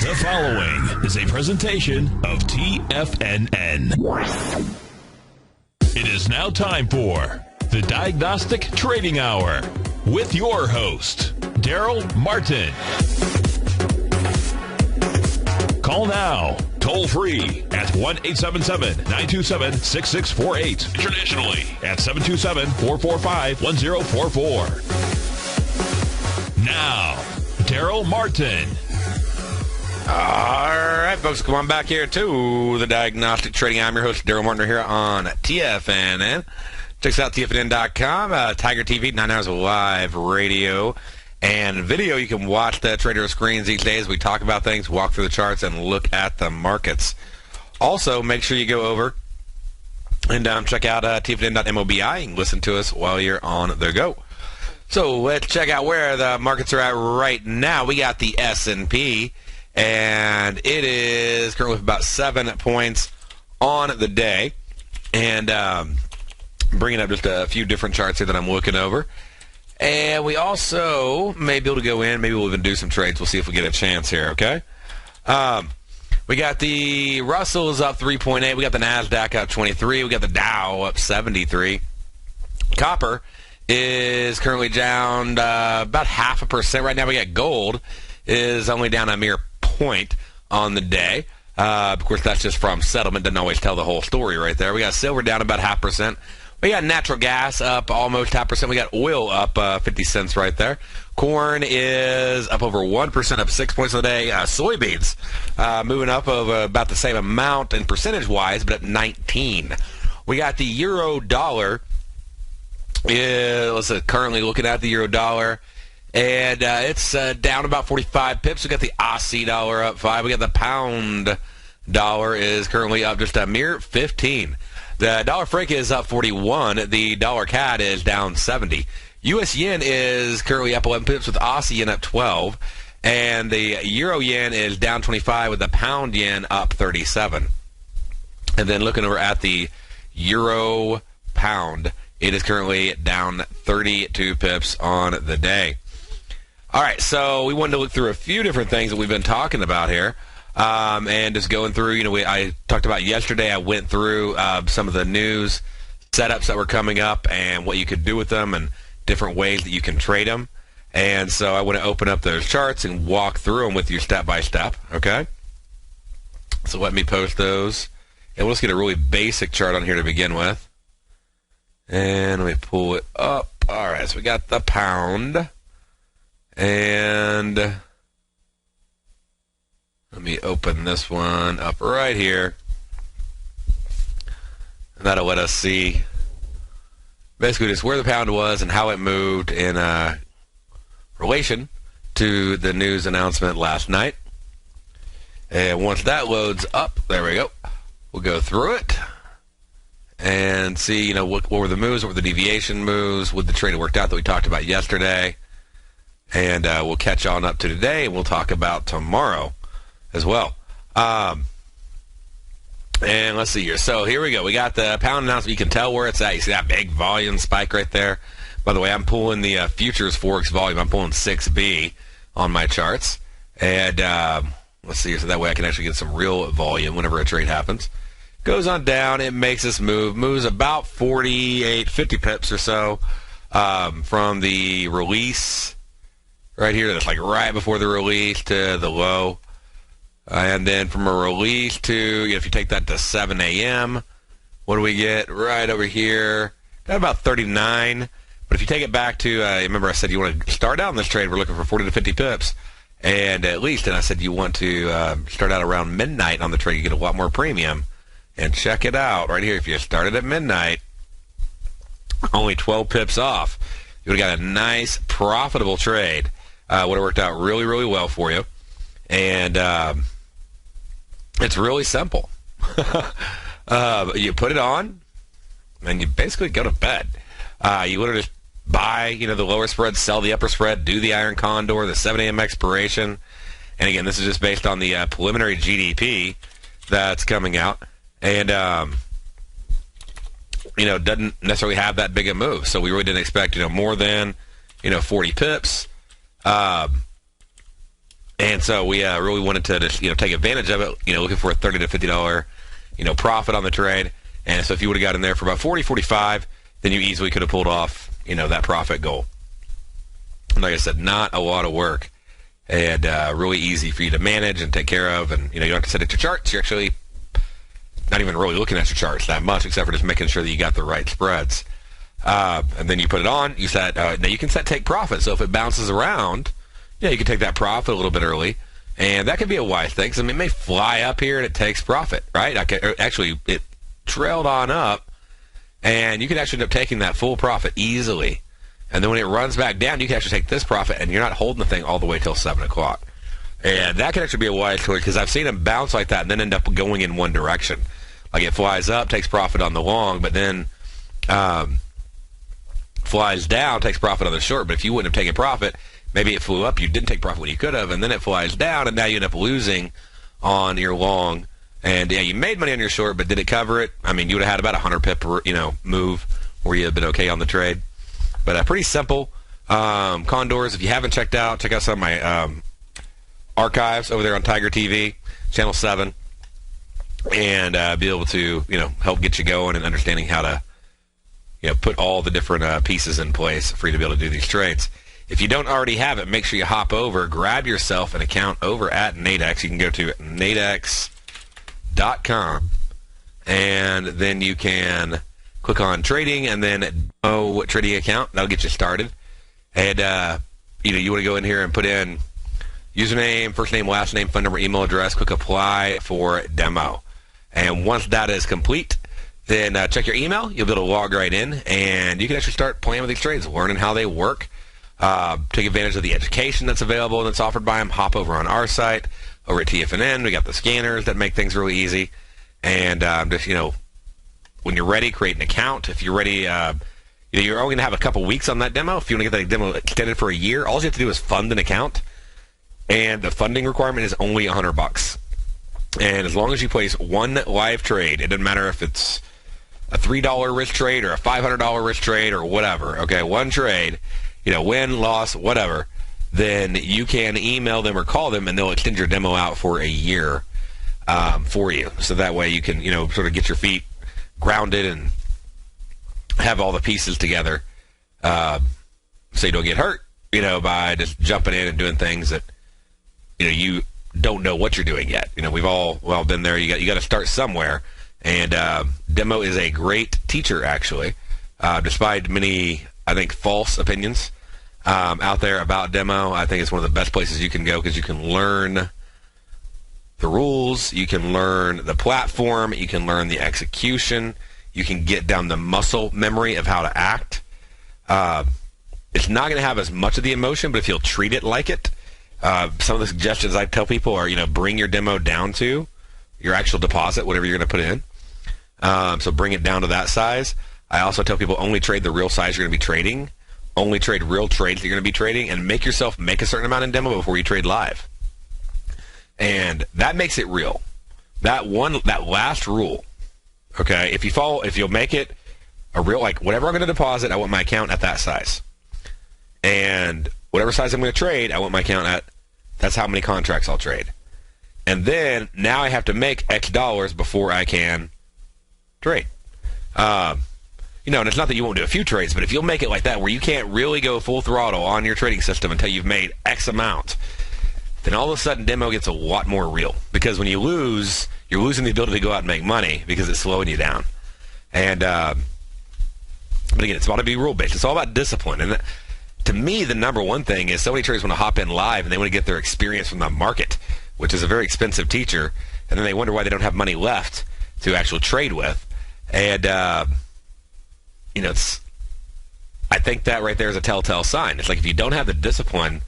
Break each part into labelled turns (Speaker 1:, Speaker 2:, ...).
Speaker 1: The following is a presentation of TFNN. It is now time for the Diagnostic Trading Hour with your host, Darrell Martin. Call now, toll free at 1-877-927-6648. Internationally at 727-445-1044. Now, Darrell Martin.
Speaker 2: All right, folks, come on back here to the Diagnostic Trading Hour. I'm your host, Darrell Martin, here on TFNN. Check us out, TFNN.com, Tiger TV, 9 hours of live radio and video. You can watch the trader screens these days. We talk about things, walk through the charts, and look at the markets. Also, make sure you go over and check out TFNN.mobi and listen to us while you're on the go. So let's check out where the markets are at right now. We got the S&P. And it is currently with about 7 points on the day. And bringing up just a few different charts here that I'm looking over. And we also may be able to go in. Maybe we'll even do some trades. We'll see if we get a chance here, okay? We got the Russell is up 3.8. We got the NASDAQ up 23. We got the Dow up 73. Copper is currently down about 0.5% right now. We got gold is only down a mere point on the day. Of course, that's just from settlement. Doesn't always tell the whole story right there. We got silver down about 0.5%. We got natural gas up almost 0.5%. We got oil up 50 cents right there. Corn is up over 1%, up 6 points on the day. Soybeans moving up of about the same amount in percentage-wise, but at 19. We got the euro dollar. Let's currently looking at the euro dollar. And it's down about 45 pips. We got the Aussie dollar up 5. We got the pound dollar is currently up just a mere 15. The dollar franc is up 41. The dollar CAD is down 70. U.S. yen is currently up 11 pips with Aussie yen up 12. And the euro yen is down 25 with the pound yen up 37. And then looking over at the euro pound, it is currently down 32 pips on the day. All right, so we wanted to look through a few different things that we've been talking about here, and just going through. I talked about yesterday. I went through some of the news setups that were coming up and what you could do with them and different ways that you can trade them. And so I want to open up those charts and walk through them with you step by step. Okay. So let me post those, and let's get a really basic chart on here to begin with. And let me pull it up. All right, so we got the pound. And let me open this one up right here. And that'll let us see basically just where the pound was and how it moved in relation to the news announcement last night. And once that loads up, there we go. We'll go through it and see, what were the moves, what were the deviation moves, what the trade worked out that we talked about yesterday. And we'll catch on up to today, and we'll talk about tomorrow as well. And let's see here. So here we go. We got the pound announcement. You can tell where it's at. You see that big volume spike right there? By the way, I'm pulling the futures Forex volume. I'm pulling 6B on my charts. And let's see here. So that way I can actually get some real volume whenever a trade happens. Goes on down. It makes this move. Moves about 50 pips or so from the release right here. That's like right before the release to the low. And then from a release to, if you take that to 7 a.m., what do we get? Right over here. Got about 39. But if you take it back to, remember I said you want to start out in this trade, we're looking for 40 to 50 pips. And at least, and I said you want to start out around midnight on the trade. You get a lot more premium. And check it out right here. If you started at midnight, only 12 pips off, you would have got a nice, profitable trade. Would have worked out really, really well for you. And it's really simple. You put it on, and you basically go to bed. You literally just buy, the lower spread, sell the upper spread, do the iron condor, the 7 a.m. expiration. And again, this is just based on the preliminary GDP that's coming out. And, doesn't necessarily have that big a move. So we really didn't expect, more than, 40 pips. And so we really wanted to just, take advantage of it, looking for a $30 to $50, profit on the trade. And so if you would have got in there for about 40, 45, then you easily could have pulled off, that profit goal. And like I said, not a lot of work, and really easy for you to manage and take care of. And, you don't have to set it to charts. You're actually not even really looking at your charts that much, except for just making sure that you got the right spreads. And then you put it on. You set. Now you can set take profit. So if it bounces around, you can take that profit a little bit early, and that could be a wise thing. Because it may fly up here and it takes profit, right? Actually, it trailed on up, and you could actually end up taking that full profit easily. And then when it runs back down, you can actually take this profit, and you're not holding the thing all the way till 7 o'clock. And that could actually be a wise choice, because I've seen them bounce like that and then end up going in one direction. Like it flies up, takes profit on the long, but then flies down, takes profit on the short. But if you wouldn't have taken profit, maybe it flew up, you didn't take profit when you could have, and then it flies down, and now you end up losing on your long. And yeah, you made money on your short, but did it cover it? I mean, you would have had about 100 pip, move where you had been okay on the trade. But pretty simple. Condors, if you haven't check out some of my archives over there on Tiger TV, Channel 7, and be able to, help get you going and understanding how to, put all the different pieces in place for you to be able to do these trades. If you don't already have it, make sure you hop over, grab yourself an account over at Nadex. You can go to nadex.com, and then you can click on trading, and then trading account. That'll get you started. And you want to go in here and put in username, first name, last name, phone number, email address. Click apply for demo. And once that is complete, then check your email. You'll be able to log right in, and you can actually start playing with these trades, learning how they work. Take advantage of the education that's available and that's offered by them. Hop over on our site over at TFNN. We got the scanners that make things really easy. And just when you're ready, create an account. If you're ready, you're only going to have a couple weeks on that demo. If you want to get that demo extended for a year, all you have to do is fund an account, and the funding requirement is only $100. And as long as you place one live trade, it doesn't matter if it's a $3 risk trade or a $500 risk trade or whatever. Okay, one trade, win, loss, whatever. Then you can email them or call them, and they'll extend your demo out for a year for you. So that way you can, sort of get your feet grounded and have all the pieces together, so you don't get hurt, by just jumping in and doing things that, you don't know what you're doing yet. We've all been there. You got to start somewhere, and demo is a great teacher, actually, despite many, I think, false opinions out there about demo. I think it's one of the best places you can go, because you can learn the rules, you can learn the platform, you can learn the execution, you can get down the muscle memory of how to act. It's not going to have as much of the emotion, but if you'll treat it like it, some of the suggestions I tell people are, bring your demo down to your actual deposit, whatever you're going to put in. So bring it down to that size. I also tell people only trade the real size you're going to be trading, only trade real trades that you're going to be trading, and make yourself make a certain amount in demo before you trade live. And that makes it real. That last rule, okay, if you'll make it a real, like, whatever I'm going to deposit, I want my account at that size. And whatever size I'm going to trade, I want my account at, that's how many contracts I'll trade. And then, now I have to make X dollars before I can trade. And it's not that you won't do a few trades, but if you'll make it like that, where you can't really go full throttle on your trading system until you've made X amount, then all of a sudden demo gets a lot more real. Because when you lose, you're losing the ability to go out and make money because it's slowing you down. And but again, it's about to be rule-based. It's all about discipline. And to me, the number one thing is so many traders want to hop in live and they want to get their experience from the market, which is a very expensive teacher, and then they wonder why they don't have money left to actually trade with. And I think that right there is a telltale sign. It's like, if you don't have the discipline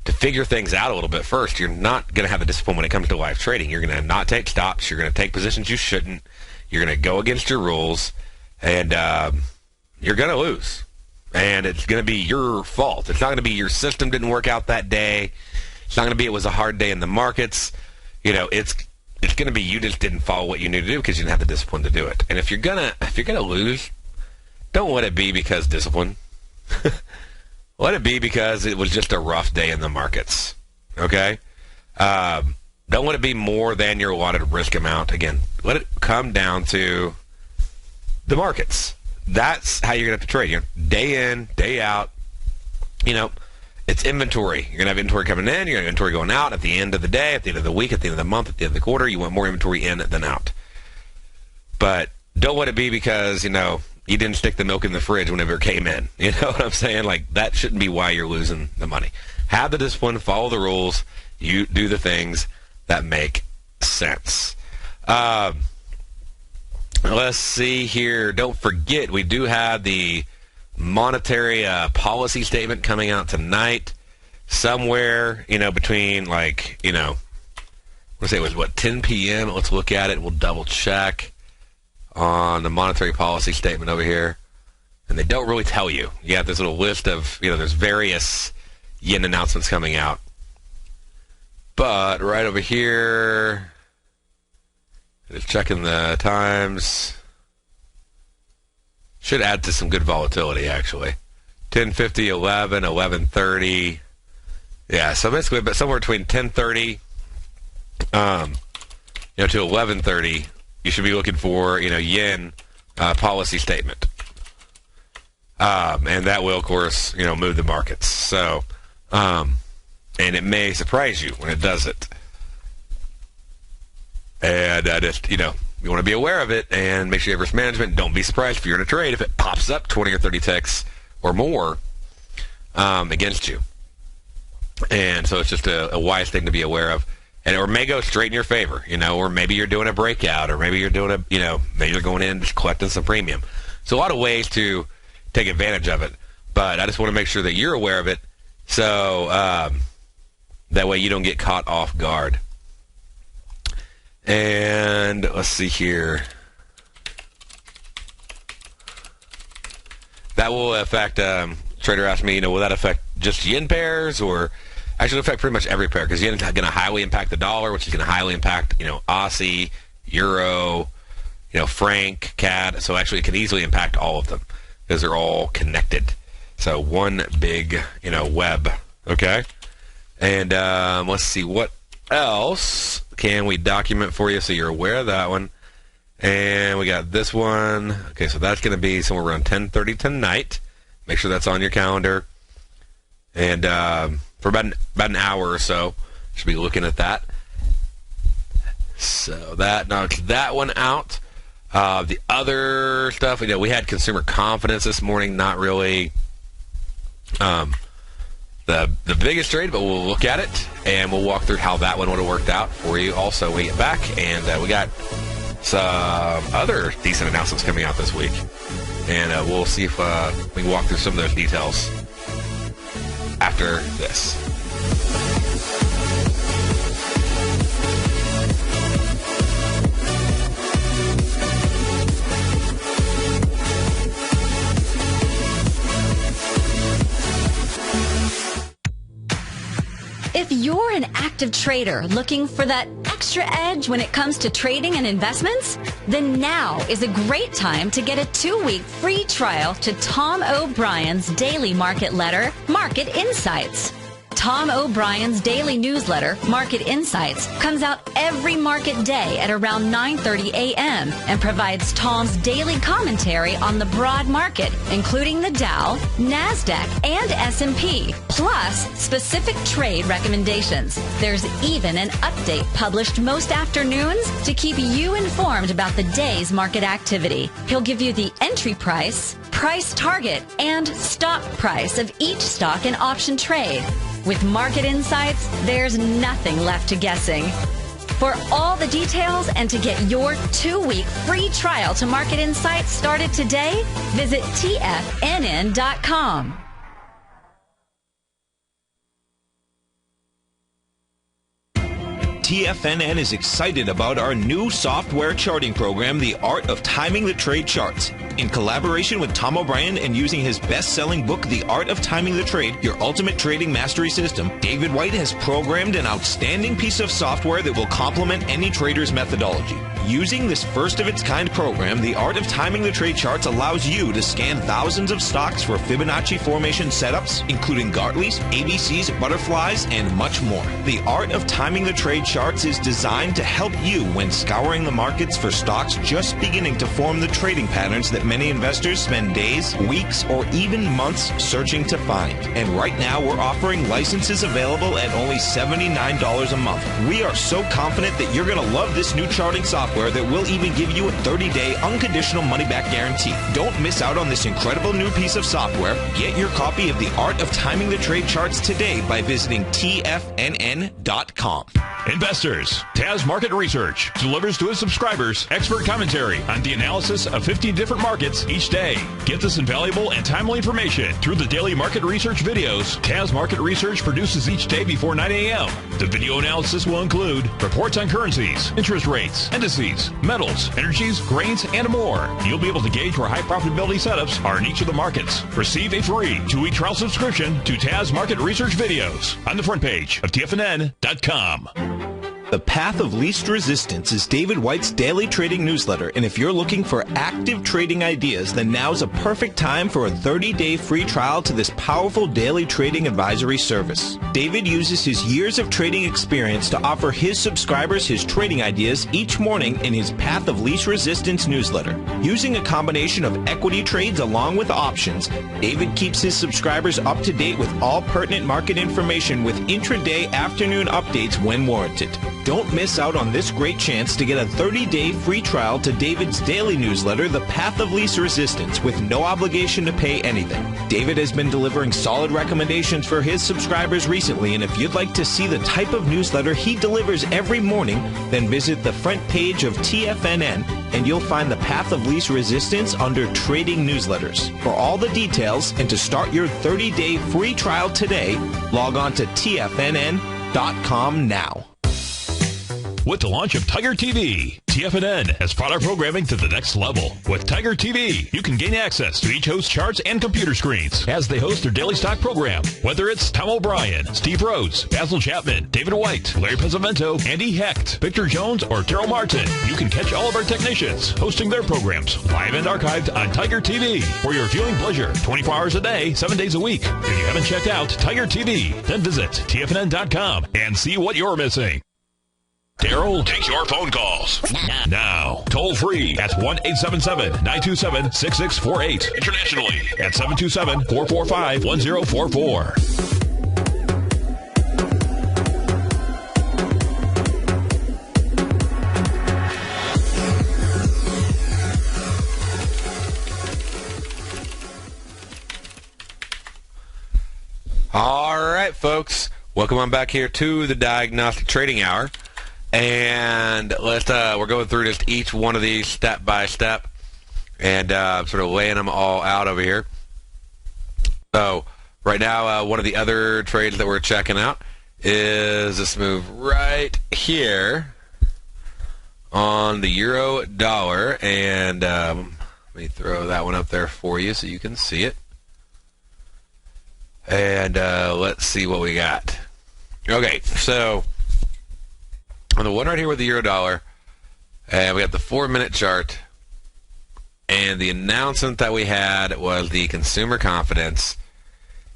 Speaker 2: to figure things out a little bit first, you're not going to have the discipline when it comes to live trading. You're going to not take stops. You're going to take positions you shouldn't. You're going to go against your rules, and you're going to lose. And it's going to be your fault. It's not going to be your system didn't work out that day. It's not going to be it was a hard day in the markets. It's going to be you just didn't follow what you knew to do because you didn't have the discipline to do it. And if you're gonna lose, don't let it be because discipline. Let it be because it was just a rough day in the markets. Okay? Don't let it be more than your allotted risk amount. Again, let it come down to the markets. That's how you're going to have to trade. Day in, day out. It's inventory. You're going to have inventory coming in. You're going to have inventory going out at the end of the day, at the end of the week, at the end of the month, at the end of the quarter. You want more inventory in than out. But don't let it be because, you didn't stick the milk in the fridge whenever it came in. You know what I'm saying? Like, that shouldn't be why you're losing the money. Have the discipline, follow the rules. You do the things that make sense. Let's see here. Don't forget, we do have the monetary policy statement coming out tonight. Somewhere, between let's say it was 10 p.m. Let's look at it. We'll double check on the monetary policy statement over here. And they don't really tell you. You have this little list of, there's various yen announcements coming out. But right over here, just checking the times. Should add to some good volatility, actually. 10:50, 11, 11:30. Yeah, so basically, but somewhere between 10:30, to 11:30, you should be looking for, yen policy statement. And that will, of course, move the markets. So, and it may surprise you when it does it. And just, you want to be aware of it and make sure you have risk management. Don't be surprised if you're in a trade if it pops up 20 or 30 ticks or more against you. And so it's just a wise thing to be aware of. And or may go straight in your favor, or maybe you're doing a breakout, or maybe you're doing maybe you're going in just collecting some premium. So a lot of ways to take advantage of it. But I just want to make sure that you're aware of it, so that way you don't get caught off guard. And let's see here. That will affect, trader asked me, will that affect just yen pairs, or actually affect pretty much every pair, because yen is going to highly impact the dollar, which is going to highly impact, Aussie, Euro, franc, CAD. So actually it can easily impact all of them because they're all connected. So one big, web. Okay. And let's see what else can we document for you so you're aware of that one. And we got this one. Okay, so that's going to be somewhere around 10:30 tonight. Make sure that's on your calendar. And for about an hour or so, should be looking at that. So that knocks that one out. The other stuff, we had consumer confidence this morning. Not really the biggest trade, but we'll look at it, and we'll walk through how that one would have worked out for you also when we get back. And we got some other decent announcements coming out this week. And we'll see if we can walk through some of those details after this.
Speaker 3: If you're an active trader looking for that extra edge when it comes to trading and investments, then now is a great time to get a 2-week free trial to Tom O'Brien's daily market letter, Market Insights. Tom O'Brien's daily newsletter, Market Insights, comes out every market day at around 9:30 a.m. and provides Tom's daily commentary on the broad market, including the Dow, NASDAQ, and S&P, plus specific trade recommendations. There's even an update published most afternoons to keep you informed about the day's market activity. He'll give you the entry price, price target, and stop price of each stock and option trade. With Market Insights, there's nothing left to guessing. For all the details and to get your 2-week free trial to Market Insights started today, visit TFNN.com.
Speaker 4: TFNN is excited about our new software charting program, The Art of Timing the Trade Charts. In collaboration with Tom O'Brien and using his best-selling book, The Art of Timing the Trade, Your Ultimate Trading Mastery System, David White has programmed an outstanding piece of software that will complement any trader's methodology. Using this first-of-its-kind program, the Art of Timing the Trade Charts allows you to scan thousands of stocks for Fibonacci formation setups, including Gartleys, ABCs, butterflies, and much more. The Art of Timing the Trade Charts is designed to help you when scouring the markets for stocks just beginning to form the trading patterns that many investors spend days, weeks, or even months searching to find. And right now, we're offering licenses available at only $79 a month. We are so confident that you're going to love this new charting software that will even give you a 30-day unconditional money-back guarantee. Don't miss out on this incredible new piece of software. Get your copy of The Art of Timing the Trade Charts today by visiting TFNN.com.
Speaker 1: Investors, Taz Market Research delivers to its subscribers expert commentary on the analysis of 15 different markets each day. Get this invaluable and timely information through the daily market research videos Taz Market Research produces each day before 9 a.m. The video analysis will include reports on currencies, interest rates, indices, metals, energies, grains, and more. You'll be able to gauge where high profitability setups are in each of the markets. Receive a free 2-week trial subscription to Taz Market Research videos on the front page of TFNN.com.
Speaker 4: The Path of Least Resistance is David White's daily trading newsletter, and if you're looking for active trading ideas, then now's a perfect time for a 30-day free trial to this powerful daily trading advisory service. David uses his years of trading experience to offer his subscribers his trading ideas each morning in his Path of Least Resistance newsletter. Using a combination of equity trades along with options, David keeps his subscribers up to date with all pertinent market information with intraday afternoon updates when warranted. Don't miss out on this great chance to get a 30-day free trial to David's daily newsletter, The Path of Least Resistance, with no obligation to pay anything. David has been delivering solid recommendations for his subscribers recently, and if you'd like to see the type of newsletter he delivers every morning, then visit the front page of TFNN, and you'll find The Path of Least Resistance under Trading Newsletters. For all the details and to start your 30-day free trial today, log on to TFNN.com now.
Speaker 1: With the launch of Tiger TV, TFNN has brought our programming to the next level. With Tiger TV, you can gain access to each host's charts and computer screens as they host their daily stock program. Whether it's Tom O'Brien, Steve Rhodes, Basil Chapman, David White, Larry Pesavento, Andy Hecht, Victor Jones, or Darrell Martin, you can catch all of our technicians hosting their programs live and archived on Tiger TV for your viewing pleasure 24 hours a day, 7 days a week. If you haven't checked out Tiger TV, then visit TFNN.com and see what you're missing. Darrell takes your phone calls now. Toll free at 1-877-927-6648. Internationally at 727-445-1044.
Speaker 2: All right, folks. Welcome on back here to the Diagnostic Trading Hour. And we're going through just each one of these step by step and sort of laying them all out over here. So right now, one of the other trades that we're checking out is this move right here on the euro dollar. And let me throw that one up there for you so you can see it. And let's see what we got. Okay, so on the one right here with the euro dollar, we got the 4-minute chart, and the announcement that we had was the consumer confidence.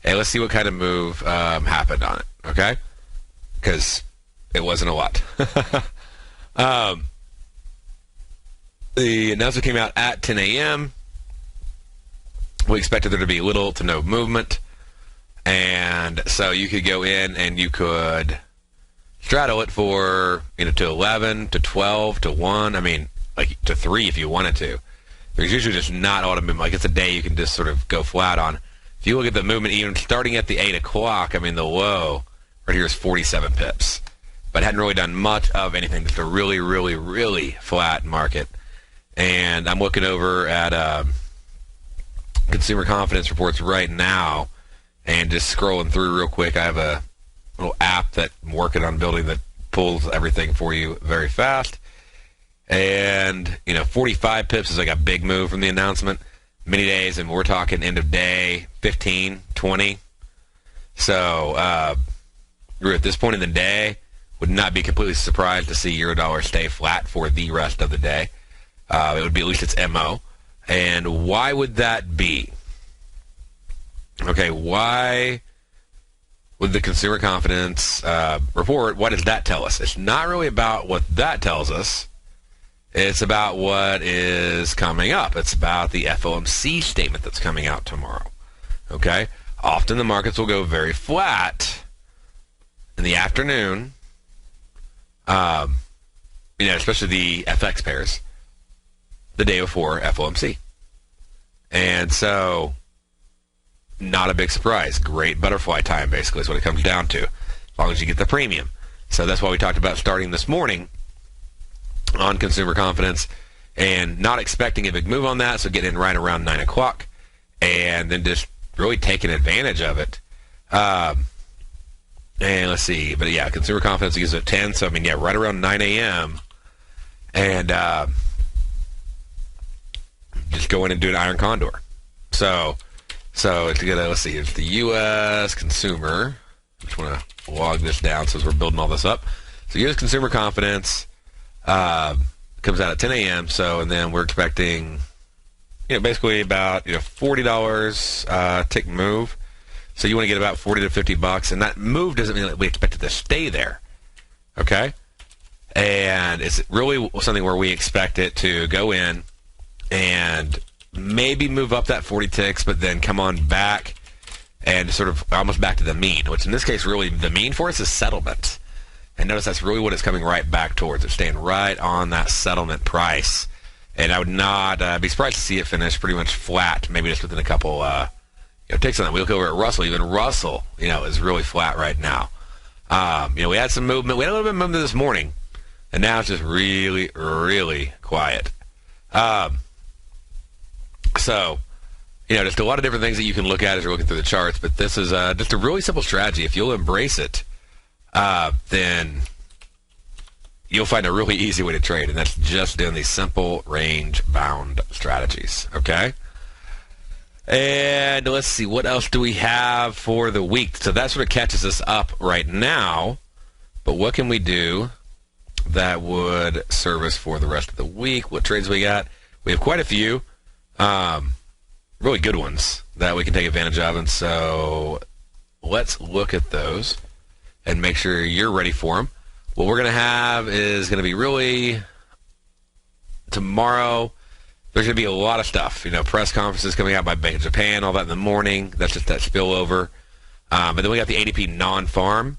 Speaker 2: Hey, let's see what kind of move happened on it, okay? Because it wasn't a lot. The announcement came out at 10 a.m. We expected there to be little to no movement, and so you could go in and you could straddle it for, to 11, to 12, to 1, like to 3 if you wanted to. There's usually just not a lot of movement. Like it's a day you can just sort of go flat on. If you look at the movement, even starting at the 8 o'clock, the low right here is 47 pips. But hadn't really done much of anything. Just a really, really, really flat market. And I'm looking over at consumer confidence reports right now and just scrolling through real quick. I have a little app that I'm working on building that pulls everything for you very fast. And, 45 pips is like a big move from the announcement. Many days, and we're talking end of day, 15, 20. So, we're at this point in the day, Would not be completely surprised to see Eurodollar stay flat for the rest of the day. It would be at least its MO. And why would that be? Okay, why would the consumer confidence report, what does that tell us? It's not really about what that tells us. It's about what is coming up. It's about the FOMC statement that's coming out tomorrow. Okay? Often the markets will go very flat in the afternoon, especially the FX pairs, the day before FOMC. And so, not a big surprise. Great butterfly time, basically, is what it comes down to, as long as you get the premium. So that's why we talked about starting this morning on consumer confidence and not expecting a big move on that, so getting in right around 9 o'clock and then just really taking advantage of it. And let's see. But, yeah, consumer confidence gives it 10, so, right around 9 a.m. And just go in and do an iron condor. So it's let's see, it's the U.S. consumer. I just want to log this down since we're building all this up. So U.S. consumer confidence comes out at 10 a.m. And then we're expecting, basically about $40 tick move. So you want to get about $40 to $50, and that move doesn't mean that we expect it to stay there. Okay, and it's really something where we expect it to go in and maybe move up that 40 ticks, but then come on back and sort of almost back to the mean, which in this case really the mean for us is settlement. And notice that's really what it's coming right back towards. It's staying right on that settlement price. And I would not be surprised to see it finish pretty much flat, maybe just within a couple ticks on that. We look over at Russell. Even Russell, is really flat right now. We had some movement. We had a little bit of movement this morning, and now it's just really, really quiet. So, just a lot of different things that you can look at as you're looking through the charts, but this is just a really simple strategy. If you'll embrace it, then you'll find a really easy way to trade, and that's just doing these simple range-bound strategies, okay? And let's see, what else do we have for the week? So that sort of catches us up right now, but what can we do that would serve us for the rest of the week? What trades we got? We have quite a few really good ones that we can take advantage of, and so let's look at those and make sure you're ready for them. What we're going to have is going to be really tomorrow. There's going to be a lot of stuff. Press conferences coming out by Bank of Japan, all that in the morning. That's just that spillover. But then we got the ADP non-farm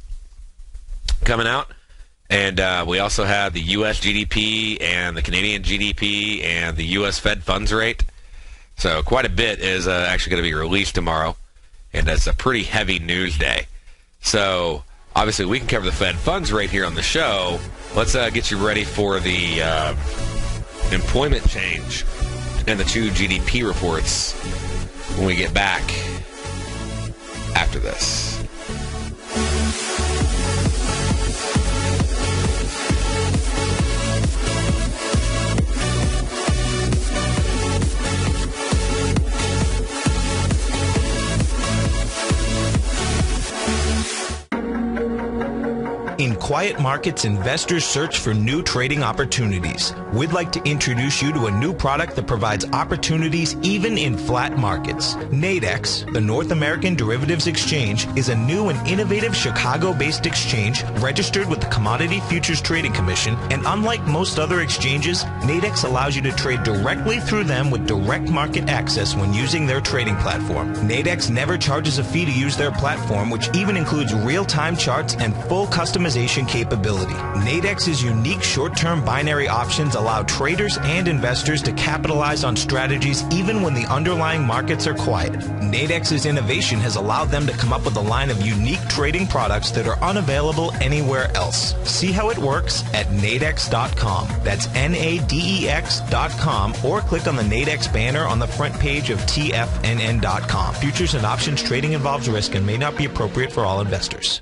Speaker 2: coming out. And we also have the U.S. GDP and the Canadian GDP and the U.S. Fed funds rate. So quite a bit is actually going to be released tomorrow. And it's a pretty heavy news day. So obviously we can cover the Fed funds rate here on the show. Let's get you ready for the employment change and the two GDP reports when we get back after this.
Speaker 4: In quiet markets, investors search for new trading opportunities. We'd like to introduce you to a new product that provides opportunities even in flat markets. Nadex, the North American Derivatives Exchange, is a new and innovative Chicago-based exchange registered with the Commodity Futures Trading Commission, and unlike most other exchanges, Nadex allows you to trade directly through them with direct market access when using their trading platform. Nadex never charges a fee to use their platform, which even includes real-time charts and full customization capability. Nadex's unique short-term binary options allow traders and investors to capitalize on strategies even when the underlying markets are quiet. Nadex's innovation has allowed them to come up with a line of unique trading products that are unavailable anywhere else. See how it works at nadex.com. That's Nadex.com, or click on the Nadex banner on the front page of TFNN.com. Futures and options trading involves risk and may not be appropriate for all investors.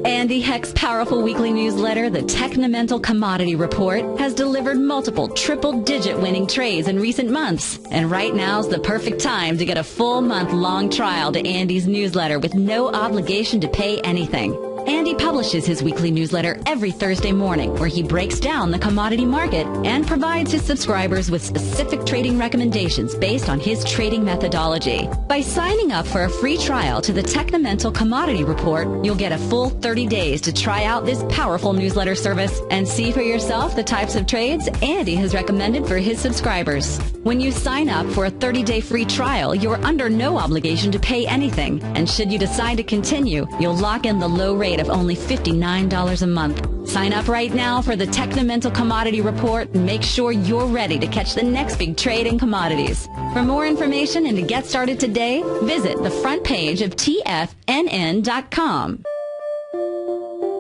Speaker 3: Andy Heck's powerful weekly newsletter, the Technomental Commodity Report, has delivered multiple triple-digit winning trades in recent months. And right now's the perfect time to get a full month-long trial to Andy's newsletter with no obligation to pay anything. Andy publishes his weekly newsletter every Thursday morning, where he breaks down the commodity market and provides his subscribers with specific trading recommendations based on his trading methodology. By signing up for a free trial to the Technomental Commodity Report, you'll get a full 30 days to try out this powerful newsletter service and see for yourself the types of trades Andy has recommended for his subscribers. When you sign up for a 30-day free trial, you're under no obligation to pay anything. And should you decide to continue, you'll lock in the low rate of only $59 a month. Sign up right now for the Technomental Commodity Report and make sure you're ready to catch the next big trade in commodities. For more information and to get started today, visit the front page of TFNN.com.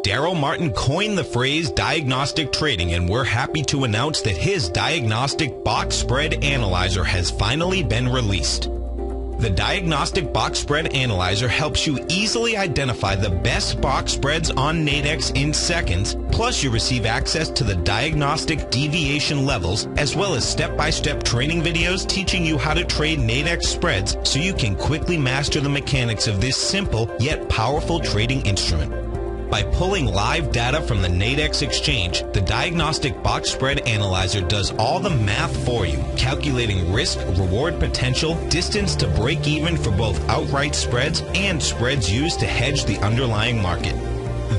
Speaker 4: Darrell Martin coined the phrase diagnostic trading, and we're happy to announce that his Diagnostic Box Spread Analyzer has finally been released. The Diagnostic Box Spread Analyzer helps you easily identify the best box spreads on Nadex in seconds, plus you receive access to the diagnostic deviation levels, as well as step-by-step training videos teaching you how to trade Nadex spreads so you can quickly master the mechanics of this simple yet powerful trading instrument. By pulling live data from the Nadex exchange, the Diagnostic Box Spread Analyzer does all the math for you, calculating risk, reward potential, distance to break even for both outright spreads and spreads used to hedge the underlying market.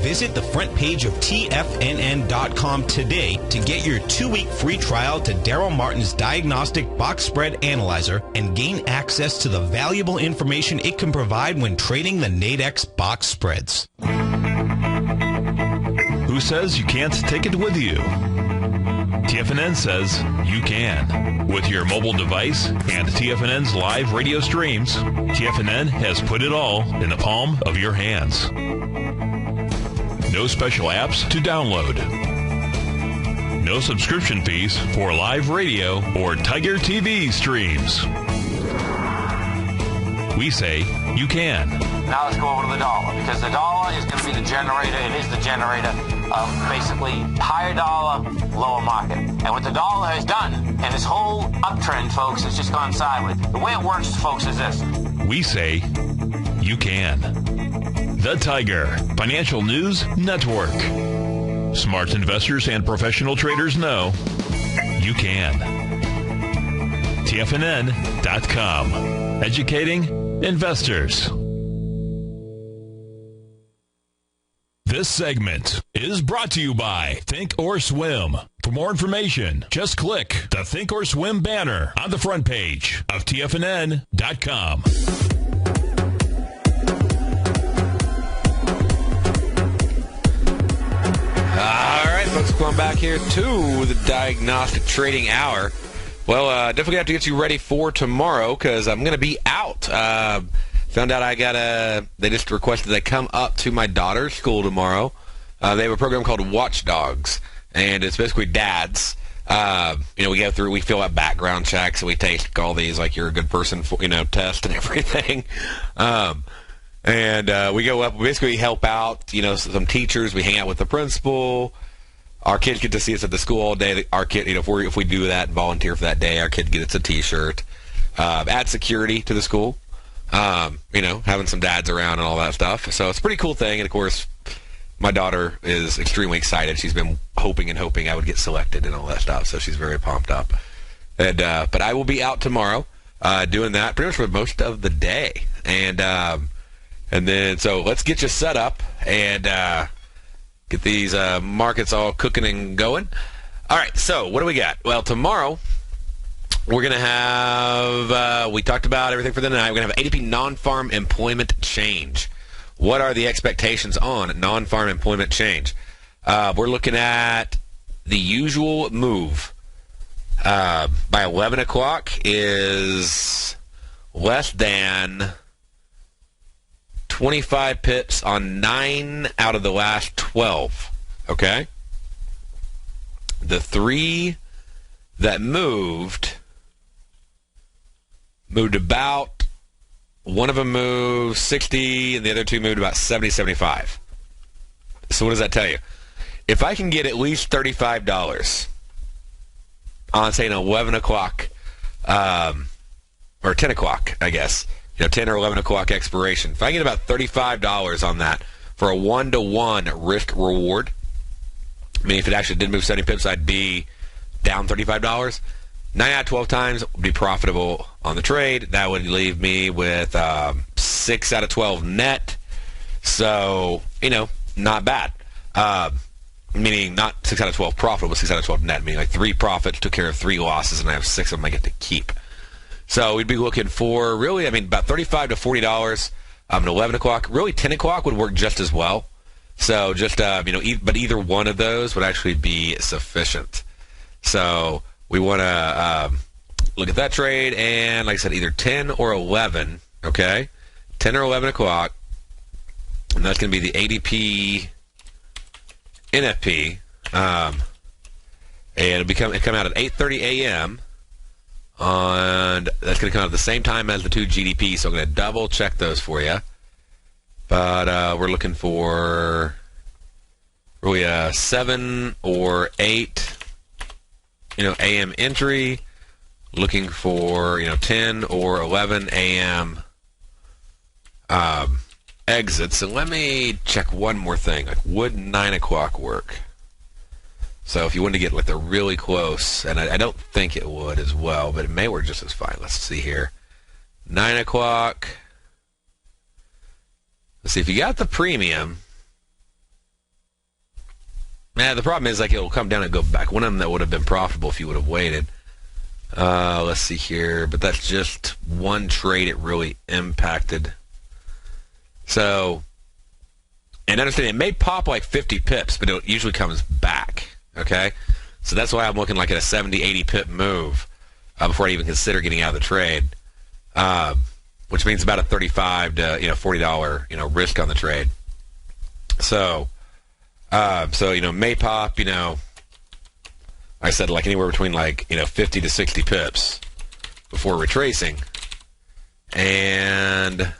Speaker 4: Visit the front page of TFNN.com today to get your 2-week free trial to Darrell Martin's Diagnostic Box Spread Analyzer and gain access to the valuable information it can provide when trading the Nadex box spreads.
Speaker 1: Who says you can't take it with you? TFNN says you can. With your mobile device and TFNN's live radio streams, TFNN has put it all in the palm of your hands. No special apps to download. No subscription fees for live radio or Tiger TV streams. We say you can.
Speaker 5: Now let's go over to the dollar, because the dollar is going to be the generator. It is the generator of basically higher dollar, lower market. And what the dollar has done, and this whole uptrend, folks, has just gone sideways. The way it works, folks, is this.
Speaker 1: We say you can. The Tiger Financial News Network. Smart investors and professional traders know you can. TFNN.com. Educating investors. This segment is brought to you by Think or Swim. For more information, just click the Think or Swim banner on the front page of TFNN.com.
Speaker 2: All right, folks, going back here to the Diagnostic Trading Hour. Well, definitely have to get you ready for tomorrow because I'm going to be out. Found out they just requested they come up to my daughter's school tomorrow. They have a program called Watchdogs, and it's basically dads. We fill out background checks, and we take all these, like, you're a good person, test and everything. And we go up, we basically help out, some teachers. We hang out with the principal. Our kids get to see us at the school all day. Our kid, if we do that and volunteer for that day, our kid gets a T-shirt. Add security to the school. Having some dads around and all that stuff. So it's a pretty cool thing. And of course, my daughter is extremely excited. She's been hoping I would get selected and all that stuff. So she's very pumped up. And but I will be out tomorrow doing that pretty much for most of the day. And then so let's get you set up and get these markets all cooking and going. All right. So what do we got? Well, tomorrow we're going to have, we talked about everything for the night. We're going to have ADP non-farm employment change. What are the expectations on non-farm employment change? We're looking at the usual move by 11 o'clock is less than 25 pips on 9 out of the last 12. Okay? The 3 that moved about, one of them moved 60, and the other 2 moved about 70, 75. So what does that tell you? If I can get at least $35 on, say, an 11 o'clock or 10 o'clock, I guess, 10 or 11 o'clock expiration. If I get about $35 on that for a 1-to-1 risk reward, I mean, if it actually did move 70 pips, I'd be down $35. 9 out of 12 times would be profitable on the trade. That would leave me with 6 out of 12 net. So, not bad. Meaning not 6 out of 12 profitable, but 6 out of 12 net. Meaning like 3 profits took care of 3 losses, and I have 6 of them I get to keep. So we'd be looking for really, about $35 to $40 at 11 o'clock. Really, 10 o'clock would work just as well. So just, but either one of those would actually be sufficient. So we want to look at that trade, and like I said, either 10 or 11, okay? 10 or 11 o'clock, and that's going to be the ADP NFP, and it'll come out at 8:30 a.m., and that's going to come out at the same time as the 2 GDP, so I'm going to double check those for you. But we're looking for really a 7 or 8, a.m. entry. Looking for 10 or 11 a.m. Exits. And let me check one more thing. Like, would 9 o'clock work? So if you wanted to get like the really close, and I don't think it would as well, but it may work just as fine. Let's see here. 9 o'clock. Let's see if you got the premium. The problem is, like, it'll come down and go back. One of them that would have been profitable if you would have waited. Let's see here. But that's just one trade it really impacted. So, and understand, it may pop like 50 pips, but it usually comes back. Okay? So that's why I'm looking like at a 70, 80 pip move before I even consider getting out of the trade. Which means about a $35 to $40 risk on the trade. So may pop, like I said, like anywhere between 50 to 60 pips before retracing, and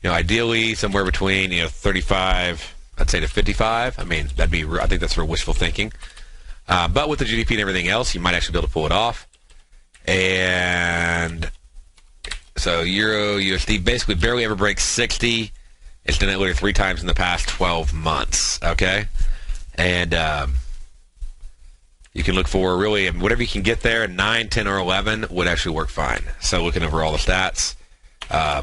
Speaker 2: ideally somewhere between 35, I'd say, to 55. I think that's for wishful thinking. But with the GDP and everything else, you might actually be able to pull it off. And so Euro USD basically barely ever breaks 60. It's done it literally 3 times in the past 12 months. Okay, and you can look for really whatever you can get there. 9, 10, or 11 would actually work fine. So looking over all the stats,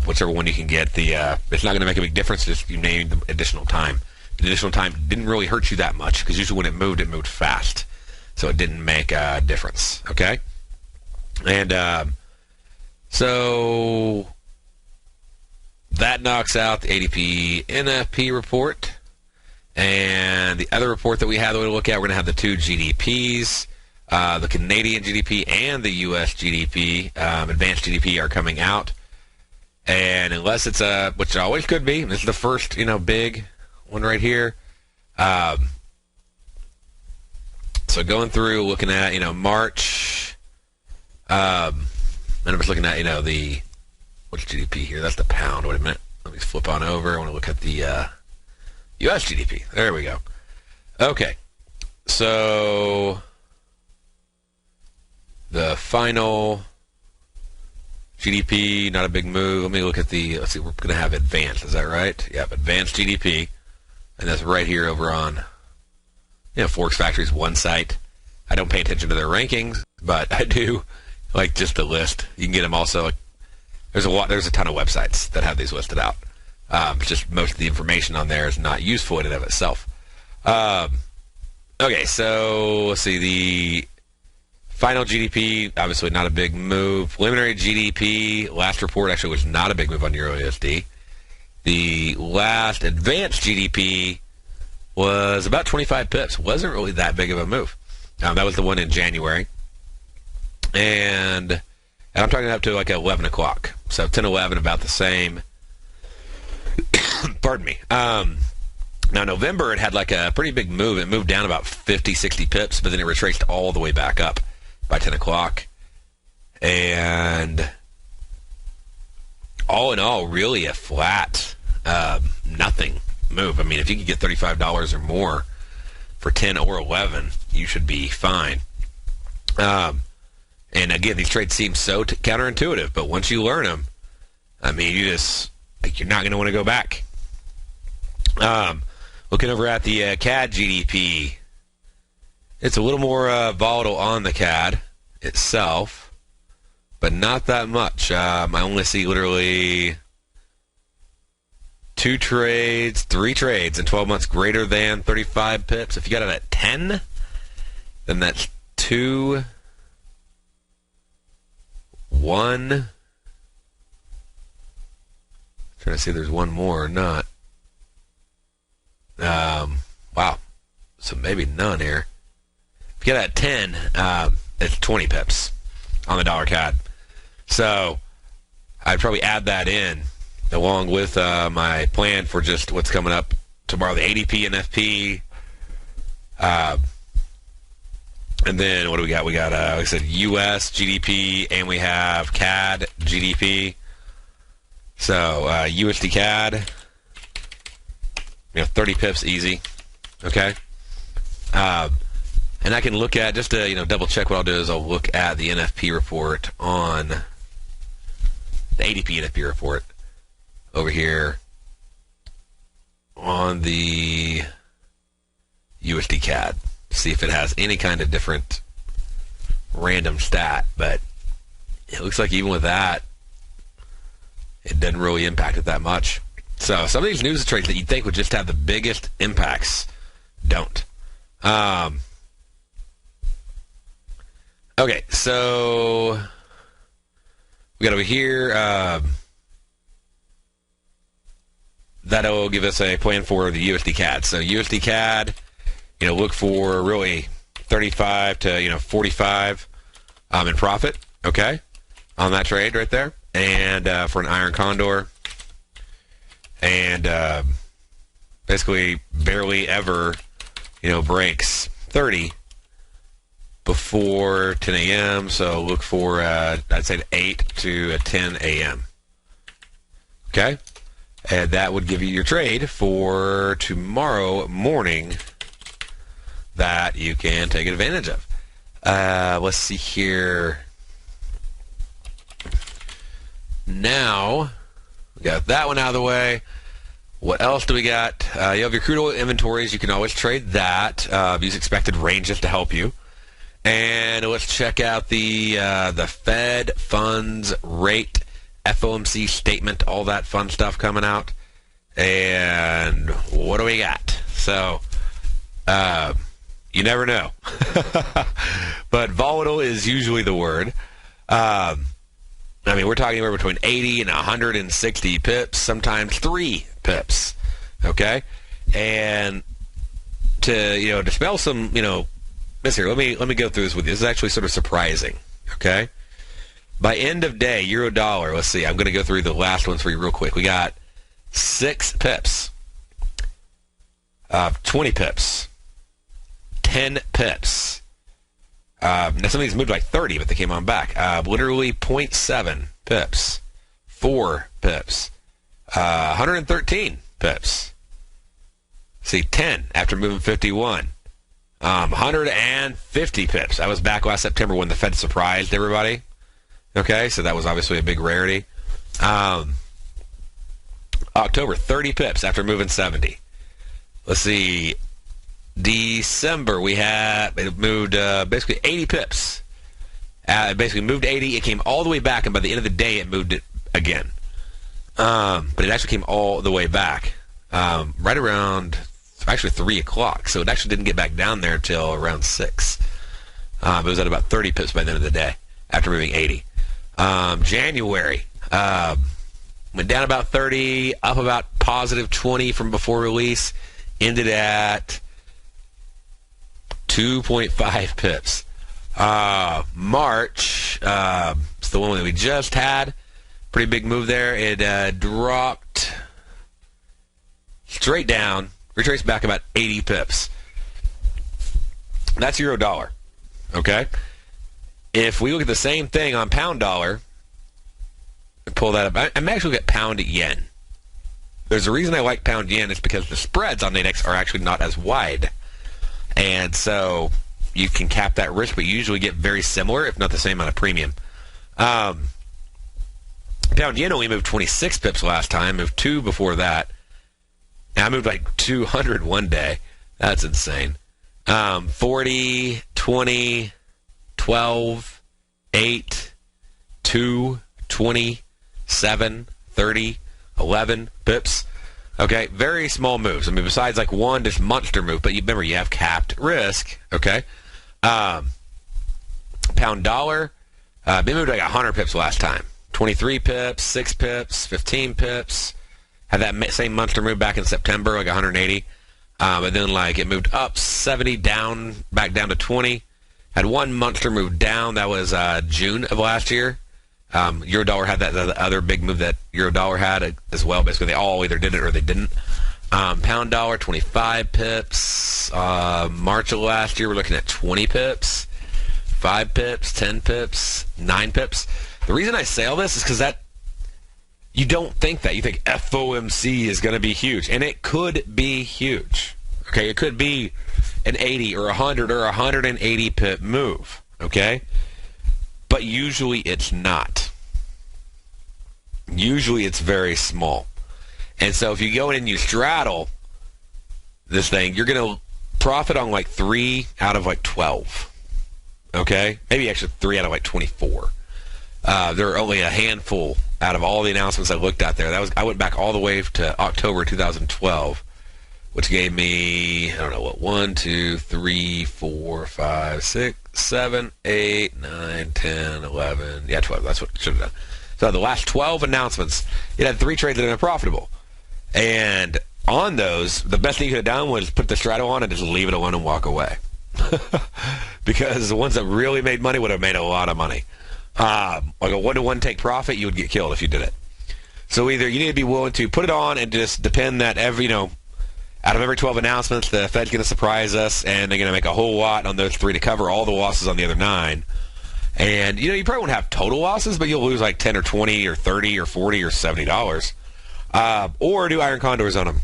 Speaker 2: whichever one you can get, it's not going to make a big difference. Just you name the additional time. The additional time didn't really hurt you that much because usually when it moved fast, so it didn't make a difference. Okay, and so that knocks out the ADP NFP report. And the other report that we have that we're going to look at, we're going to have the 2 GDPs. The Canadian GDP and the U.S. GDP, advanced GDP, are coming out. And unless it's which it always could be, this is the first, big one right here. So going through, looking at, March. And I'm just looking at, what's GDP here? That's the pound. Wait a minute. Let me flip on over. I want to look at the U.S. GDP. There we go. Okay. So the final GDP, not a big move. Let me look at let's see, we're going to have advanced. Is that right? Yep, advanced GDP. And that's right here over on, Forex Factory's one site. I don't pay attention to their rankings, but I do like just the list. You can get them also. There's a ton of websites that have these listed out. Just most of the information on there is not useful in and of itself. Okay, so let's see. The final GDP, obviously not a big move. Preliminary GDP, last report actually was not a big move on Euro USD. The last advanced GDP was about 25 pips. Wasn't really that big of a move. That was the one in January. And I'm talking up to like 11 o'clock. So 10, 11, about the same. Pardon me. Now, November, it had like a pretty big move. It moved down about 50, 60 pips, but then it retraced all the way back up by 10 o'clock. And all in all, really a flat, nothing move. I mean, if you could get $35 or more for 10 or 11, you should be fine. And again, these trades seem so counterintuitive, but once you learn them, I mean, you're not going to want to go back. Looking over at the CAD GDP, it's a little more volatile on the CAD itself, but not that much. I only see literally 3 trades in 12 months greater than 35 pips. If you got it at 10, then that's 2, 1. Trying to see if there's one more or not. Wow. So maybe none here. If you get at 10, it's 20 pips on the dollar CAD. So I'd probably add that in along with my plan for just what's coming up tomorrow, the ADP and FP. And then what do we got? We got, like I said, U.S. GDP, and we have CAD GDP. So USD CAD, 30 pips easy. Okay. And I can look at, just to double check, what I'll do is I'll look at the NFP report on the ADP NFP report over here on the USD CAD. See if it has any kind of different random stat, but it looks like even with that, it doesn't really impact it that much. So some of these news trades that you'd think would just have the biggest impacts don't. Okay, so we got over here. That'll give us a plan for the USD CAD. So USD CAD, look for really 35 to 45 in profit. Okay, on that trade right there, and for an iron Condor, and basically barely ever breaks 30 before 10 a.m. So look for I'd say 8 to 10 a.m. Okay, and that would give you your trade for tomorrow morning that you can take advantage of. Let's see here. Now, we got that one out of the way. What else do we got? You have your crude oil inventories. You can always trade that. Use expected ranges to help you. And let's check out the Fed funds rate, FOMC statement, all that fun stuff coming out. And what do we got? So, you never know. But volatile is usually the word. We're talking anywhere between 80 and 160 pips, sometimes 3 pips. Okay? And to dispel some, this here, let me go through this with you. This is actually sort of surprising. Okay? By end of day, euro dollar, let's see, I'm going to go through the last ones for you real quick. We got 6 pips, 20 pips, 10 pips. Now some of these moved like 30, but they came on back. Literally 0.7 pips, 4 pips, 113 pips. See, 10 after moving 51. 150 pips. I was back last September when the Fed surprised everybody. Okay, so that was obviously a big rarity. October, 30 pips after moving 70. Let's see. December, it moved basically 80 pips. It basically moved 80. It came all the way back, and by the end of the day, it moved it again. But it actually came all the way back right around, actually 3 o'clock. So it actually didn't get back down there until around 6. It was at about 30 pips by the end of the day after moving 80. January went down about 30, up about positive 20 from before release, ended at 2.5 pips. March, it's the one that we just had. Pretty big move there. It dropped straight down, retraced back about 80 pips. That's euro dollar. Okay? If we look at the same thing on pound dollar, pull that up. I'm actually looking at pound yen. there's a reason I like pound yen. It's because the spreads on Nadex are actually not as wide. And so you can cap that risk, but you usually get very similar, if not the same amount of premium. Pound yen only moved 26 pips last time, moved 2 before that. And I moved like 200 one day. That's insane. 40, 20, 12, 8, 2, 20, 7, 30, 11 pips. Okay, very small moves. I mean, besides like one just monster move, but you remember you have capped risk. Okay, pound dollar, they moved like 100 pips last time. 23 pips, 6 pips, 15 pips. Had that same monster move back in September, like 180. But then like it moved up 70, down, back down to 20. Had one monster move down. That was June of last year. Euro dollar had that the other big move that Euro dollar had as well. Basically, they all either did it or they didn't. Pound dollar, 25 pips. March of last year, we're looking at 20 pips, 5 pips, 10 pips, 9 pips. The reason I say all this is because that you don't think that. You think FOMC is going to be huge, and it could be huge. Okay, it could be an 80 or 100 or 180 pip move. Okay. But usually it's not. Usually it's very small. And so if you go in and you straddle this thing, you're going to profit on like 3 out of like 12. Okay? Maybe actually 3 out of like 24. There are only a handful out of all the announcements I looked at there. I went back all the way to October 2012, which gave me, I don't know what, 1, 2, 3, 4, 5, 6, 7, 8, 9, 10, 11. Yeah, 12. That's what it should have done. So the last 12 announcements, it had 3 trades that are profitable. And on those, the best thing you could have done was put the straddle on and just leave it alone and walk away. Because the ones that really made money would have made a lot of money. Like a 1-to-1 take profit, you would get killed if you did it. So either you need to be willing to put it on and just depend that out of every 12 announcements, the Fed's going to surprise us, and they're going to make a whole lot on those 3 to cover all the losses on the other 9. And, you probably won't have total losses, but you'll lose like 10 or 20 or 30 or 40 or $70. Or do iron condors on them.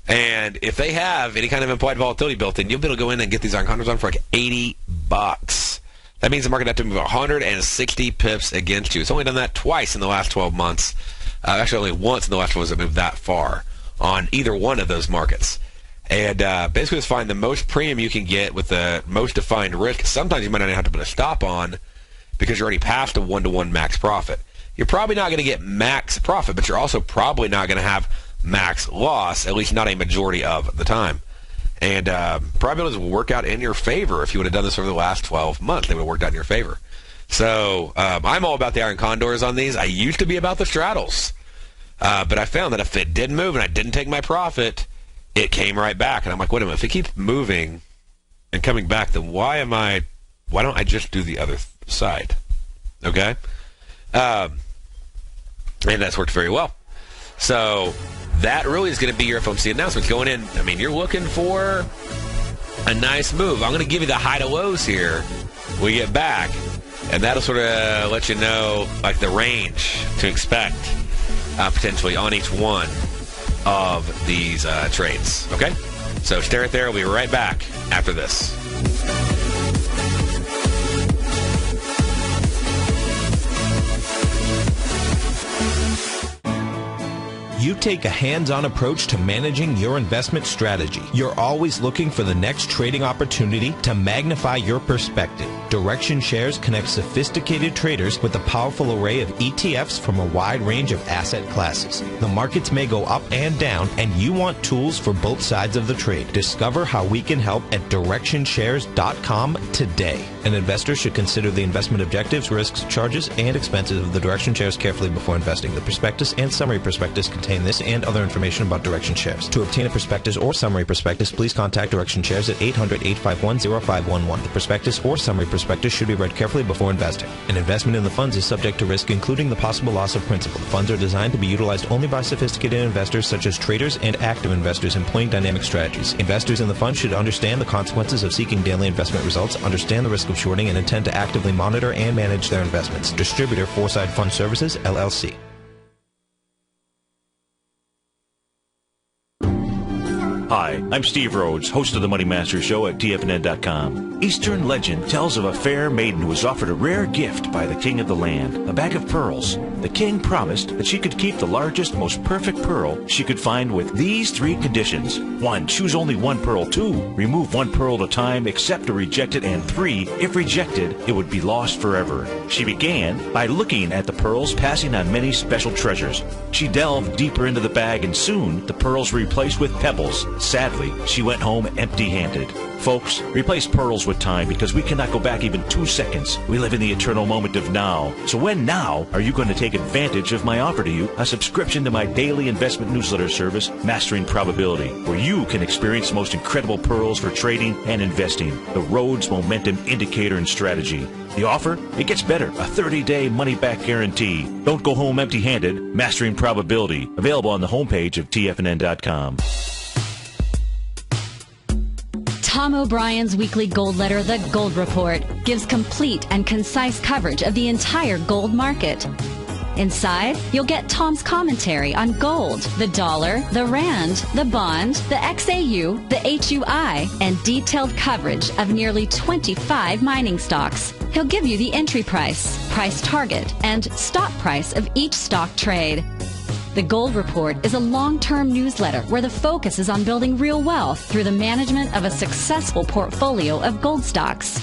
Speaker 2: And if they have any kind of implied volatility built in, you'll be able to go in and get these iron condors on for like $80. That means the market has to move 160 pips against you. It's only done that twice in the last 12 months. Actually, only once in the last 12 months it moved that far on either one of those markets. And basically just find the most premium you can get with the most defined risk. Sometimes you might not have to put a stop on because you're already past a 1-to-1 max profit. You're probably not going to get max profit, but you're also probably not going to have max loss, at least not a majority of the time. And probabilities will work out in your favor if you would have done this over the last 12 months. They would have worked out in your favor. So I'm all about the iron condors on these. I used to be about the straddles. But I found that if it didn't move and I didn't take my profit, it came right back. And I'm like, wait a minute, if it keeps moving and coming back, then why don't I just do the other side? Okay? And that's worked very well. So that really is going to be your FOMC announcements going in. I mean, you're looking for a nice move. I'm going to give you the high to lows here when we get back, and that'll sort of let you know like the range to expect potentially on each one of these trades. Okay? So stay right there. We'll be right back after this.
Speaker 4: You take a hands-on approach to managing your investment strategy. You're always looking for the next trading opportunity to magnify your perspective. Direction Shares connects sophisticated traders with a powerful array of ETFs from a wide range of asset classes. The markets may go up and down, and you want tools for both sides of the trade. Discover how we can help at DirectionShares.com today. An investor should consider the investment objectives, risks, charges, and expenses of the Direction Shares carefully before investing. The prospectus and summary prospectus contain this and other information about Direction Shares. To obtain a prospectus or summary prospectus, please contact Direction Shares at 800-851-0511. The prospectus or summary prospectus should be read carefully before investing. An investment in the funds is subject to risk, including the possible loss of principal. The funds are designed to be utilized only by sophisticated investors such as traders and active investors employing dynamic strategies. Investors in the fund should understand the consequences of seeking daily investment results, understand the risk of shorting, and intend to actively monitor and manage their investments. Distributor, Foreside Fund Services, LLC.
Speaker 6: Hi, I'm Steve Rhodes, host of the Money Master Show at TFNN.com. Eastern legend tells of a fair maiden who was offered a rare gift by the king of the land, a bag of pearls. The king promised that she could keep the largest, most perfect pearl she could find with these 3 conditions. 1, choose only 1 pearl. 2, remove 1 pearl at a time, accept or reject it. And 3, if rejected, it would be lost forever. She began by looking at the pearls, passing on many special treasures. She delved deeper into the bag, and soon the pearls were replaced with pebbles. Sadly, she went home empty-handed. Folks, replace pearls with time, because we cannot go back even 2 seconds. We live in the eternal moment of now. So when now are you going to take advantage of my offer to you, a subscription to my daily investment newsletter service, Mastering Probability, where you can experience the most incredible pearls for trading and investing, the Rhodes Momentum Indicator and Strategy. The offer? It gets better. A 30-day money-back guarantee. Don't go home empty-handed. Mastering Probability. Available on the homepage of TFNN.com.
Speaker 3: Tom O'Brien's weekly gold letter, The Gold Report, gives complete and concise coverage of the entire gold market. Inside, you'll get Tom's commentary on gold, the dollar, the rand, the bond, the XAU, the HUI, and detailed coverage of nearly 25 mining stocks. He'll give you the entry price, price target, and stop price of each stock trade. The Gold Report is a long-term newsletter where the focus is on building real wealth through the management of a successful portfolio of gold stocks.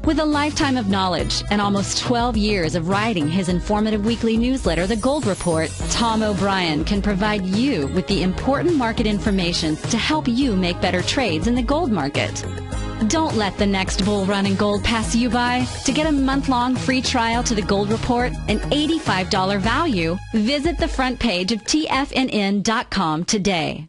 Speaker 3: With a lifetime of knowledge and almost 12 years of writing his informative weekly newsletter, The Gold Report, Tom O'Brien can provide you with the important market information to help you make better trades in the gold market. Don't let the next bull run in gold pass you by. To get a month-long free trial to the Gold Report, an $85 value, visit the front page of TFNN.com today.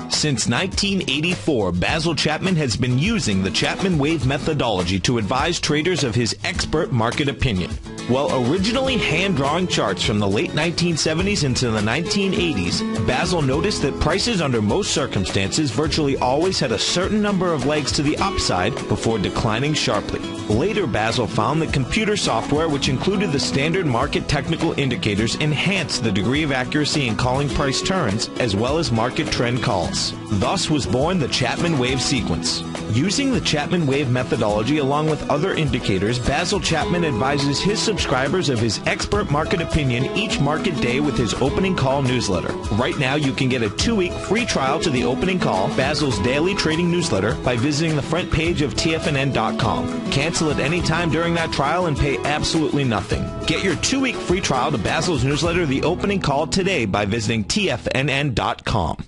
Speaker 4: Since 1984, Basil Chapman has been using the Chapman Wave methodology to advise traders of his expert market opinion. While originally hand-drawing charts from the late 1970s into the 1980s, Basil noticed that prices under most circumstances virtually always had a certain number of legs to the upside before declining sharply. Later, Basil found that computer software, which included the standard market technical indicators, enhanced the degree of accuracy in calling price turns as well as market trend calls. Thus was born the Chapman Wave sequence. Using the Chapman Wave methodology along with other indicators, Basil Chapman advises his subscribers of his expert market opinion each market day with his opening call newsletter. Right now, you can get a 2-week free trial to the opening call, Basil's daily trading newsletter, by visiting the front page of TFNN.com. Cancel at any time during that trial and pay absolutely nothing. Get your 2-week free trial to Basil's newsletter, The Opening Call, today by visiting TFNN.com.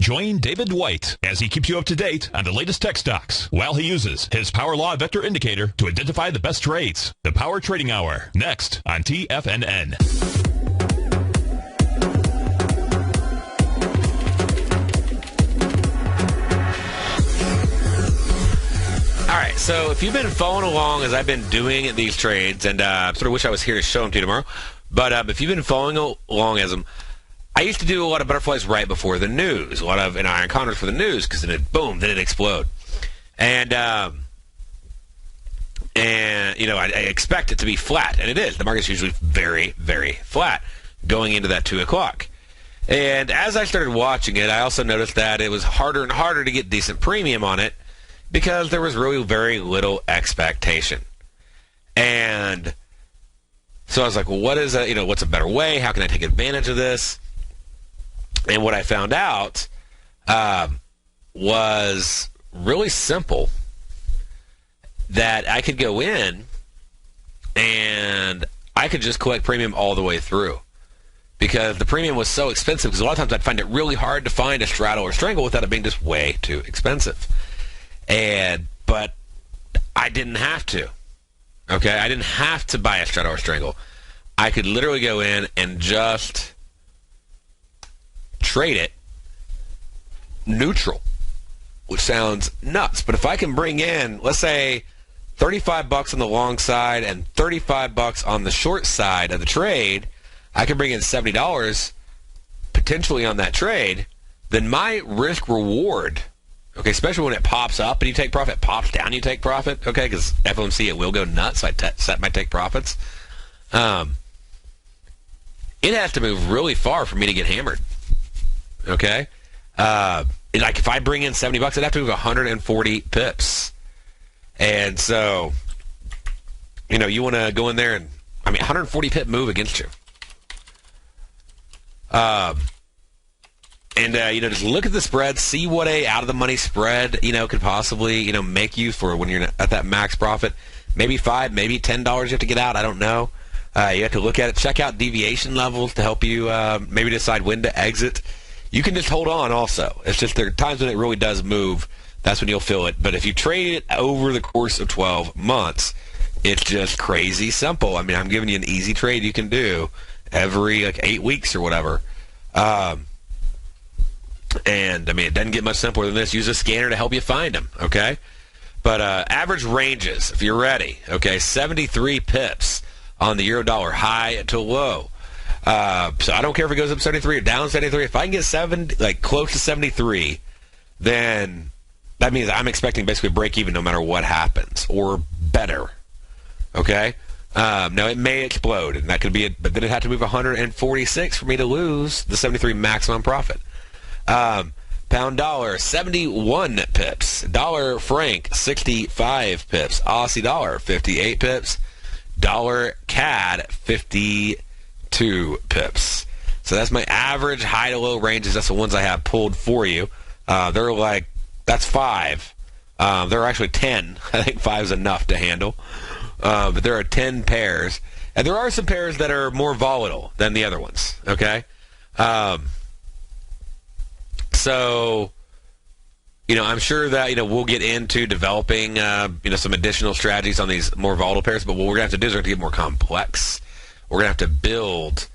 Speaker 1: Join David White as he keeps you up to date on the latest tech stocks while he uses his Power Law Vector Indicator to identify the best trades. The Power Trading Hour, next on TFNN.
Speaker 2: All right, so if you've been following along as I've been doing these trades, and sort of wish I was here to show them to you tomorrow, but if you've been following along as them, I used to do a lot of butterflies right before the news, a lot of iron condors for the news, because then it, boom, then it explode. And you know, I expect it to be flat, and it is. The market's usually very, very flat going into that 2 o'clock. And as I started watching it, I also noticed that it was harder and harder to get decent premium on it because there was really very little expectation. And so I was like, well, what is a, what's a better way? How can I take advantage of this? And what I found out was really simple, that I could go in and I could just collect premium all the way through, because the premium was so expensive, because a lot of times I'd find it really hard to find a straddle or strangle without it being just way too expensive. But I didn't have to. Okay? I didn't have to buy a straddle or strangle. I could literally go in and just trade it neutral, which sounds nuts. But if I can bring in, let's say, $35 on the long side and $35 on the short side of the trade, I can bring in $70 potentially on that trade, then my risk reward, okay, especially when it pops up and you take profit, pops down, you take profit, okay, because FOMC, it will go nuts, so I set my take profits. It has to move really far for me to get hammered. Okay? Like if I bring in $70, I'd have to move 140 pips. And so, you want to go in there and, 140 pip move against you. Just look at the spread, see what a out-of-the-money spread, could possibly, make you for when you're at that max profit. Maybe $5, maybe $10 you have to get out. I don't know. You have to look at it. Check out deviation levels to help you maybe decide when to exit. You can just hold on also. It's just there are times when it really does move. That's when you'll feel it. But if you trade it over the course of 12 months, it's just crazy simple. I'm giving you an easy trade you can do every 8 weeks or whatever. It doesn't get much simpler than this. Use a scanner to help you find them, okay? But average ranges, if you're ready, okay, 73 pips on the euro-dollar high to low. So I don't care if it goes up 73 or down 73. If I can get close to 73, then that means I'm expecting basically break even no matter what happens, or better. Okay? Now it may explode, and that could be it, but then it had to move 146 for me to lose the 73 maximum profit. Pound dollar, 71 pips. Dollar franc, 65 pips. Aussie dollar, 58 pips. Dollar CAD, 52 pips. So that's my average high to low ranges. That's the ones I have pulled for you. That's 5. There are actually 10. I think 5 is enough to handle. But there are 10 pairs. And there are some pairs that are more volatile than the other ones. Okay? So, I'm sure that, we'll get into developing, some additional strategies on these more volatile pairs, but what we're going to have to do is we're going to get more complex. We're going to have to build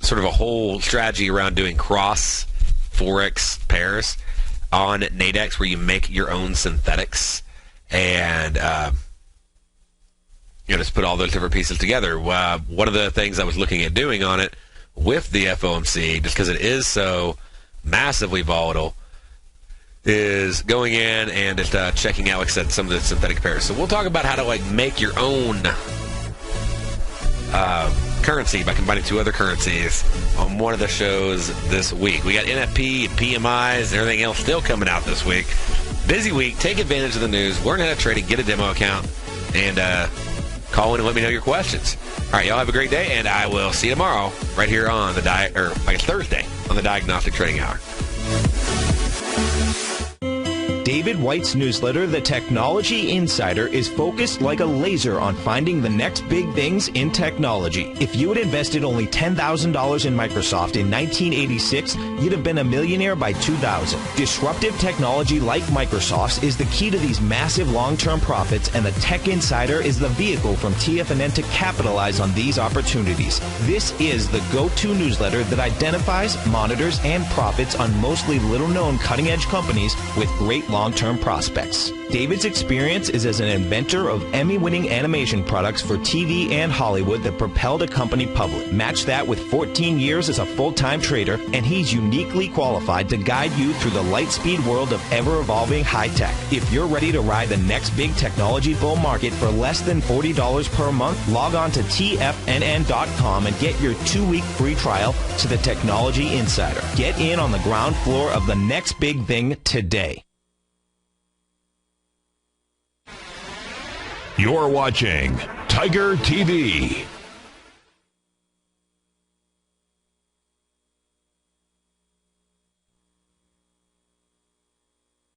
Speaker 2: sort of a whole strategy around doing cross Forex pairs on Nadex where you make your own synthetics and, just put all those different pieces together. One of the things I was looking at doing on it with the FOMC, just because it is so massively volatile, is going in and just checking out, like I said, some of the synthetic pairs. So we'll talk about how to make your own currency by combining two other currencies on one of the shows this week. We got NFP, PMIs, and everything else still coming out this week. Busy week. Take advantage of the news. Learn how to trade it. Get a demo account. And call in and let me know your questions. All right, y'all have a great day, and I will see you tomorrow right here on Thursday on the Diagnostic Trading Hour.
Speaker 4: David White's newsletter, The Technology Insider, is focused like a laser on finding the next big things in technology. If you had invested only $10,000 in Microsoft in 1986, you'd have been a millionaire by 2000. Disruptive technology like Microsoft's is the key to these massive long-term profits, and the Tech Insider is the vehicle from TFNN to capitalize on these opportunities. This is the go-to newsletter that identifies, monitors, and profits on mostly little-known cutting-edge companies with great long-term prospects. David's experience is as an inventor of Emmy-winning animation products for TV and Hollywood that propelled a company public. Match that with 14 years as a full-time trader, and he's uniquely qualified to guide you through the light-speed world of ever-evolving high-tech. If you're ready to ride the next big technology bull market for less than $40 per month, log on to TFNN.com and get your 2-week free trial to the Technology Insider. Get in on the ground floor of the next big thing today.
Speaker 1: You're watching Tiger TV.